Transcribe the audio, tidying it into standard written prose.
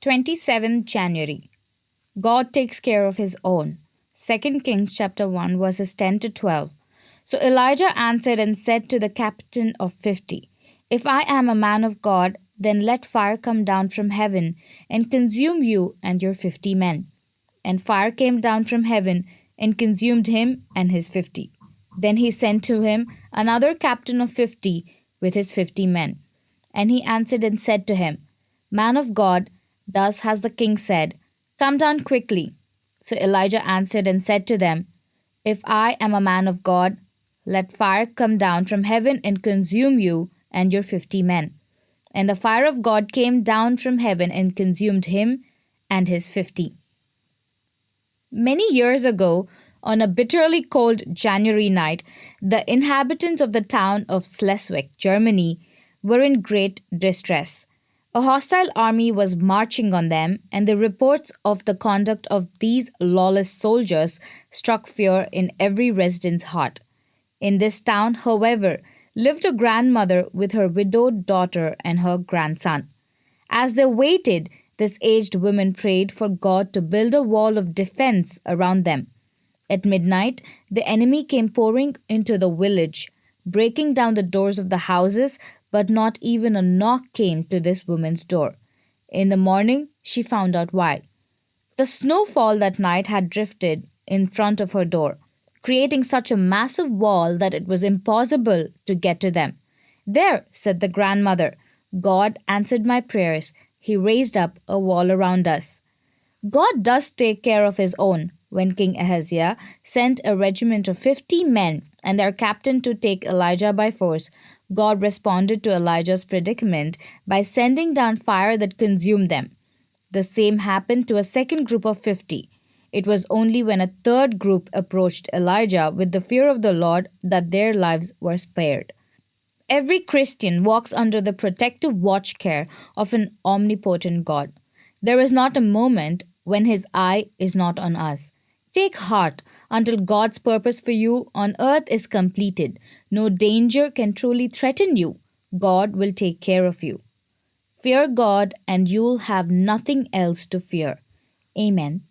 27th January. God takes care of his own. 2 Kings chapter 1 verses 10 to 12. So Elijah answered and said to the captain of 50, If I am a man of God, then let fire come down from heaven and consume you and your 50 men. And fire came down from heaven and consumed him and his 50. Then he sent to him another captain of 50 with his 50 men. And he answered and said to him, Man of God, thus has the king said, Come down quickly. So Elijah answered and said to them, If I am a man of God, let fire come down from heaven and consume you and your 50 men. And the fire of God came down from heaven and consumed him and his 50. Many years ago, on a bitterly cold January night, the inhabitants of the town of Sleswick, Germany, were in great distress. A hostile army was marching on them, and the reports of the conduct of these lawless soldiers struck fear in every resident's heart. In this town, however, lived a grandmother with her widowed daughter and her grandson. As they waited, this aged woman prayed for God to build a wall of defense around them. At midnight, the enemy came pouring into the village, breaking down the doors of the houses, but not even a knock came to this woman's door. In the morning, she found out why. The snowfall that night had drifted in front of her door, creating such a massive wall that it was impossible to get to them. There, said the grandmother, God answered my prayers. He raised up a wall around us. God does take care of his own. When King Ahaziah sent a regiment of 50 men and their captain to take Elijah by force, God responded to Elijah's predicament by sending down fire that consumed them. The same happened to a second group of 50. It was only when a third group approached Elijah with the fear of the Lord that their lives were spared. Every Christian walks under the protective watch care of an omnipotent God. There is not a moment when his eye is not on us. Take heart until God's purpose for you on earth is completed. No danger can truly threaten you. God will take care of you. Fear God and you'll have nothing else to fear. Amen.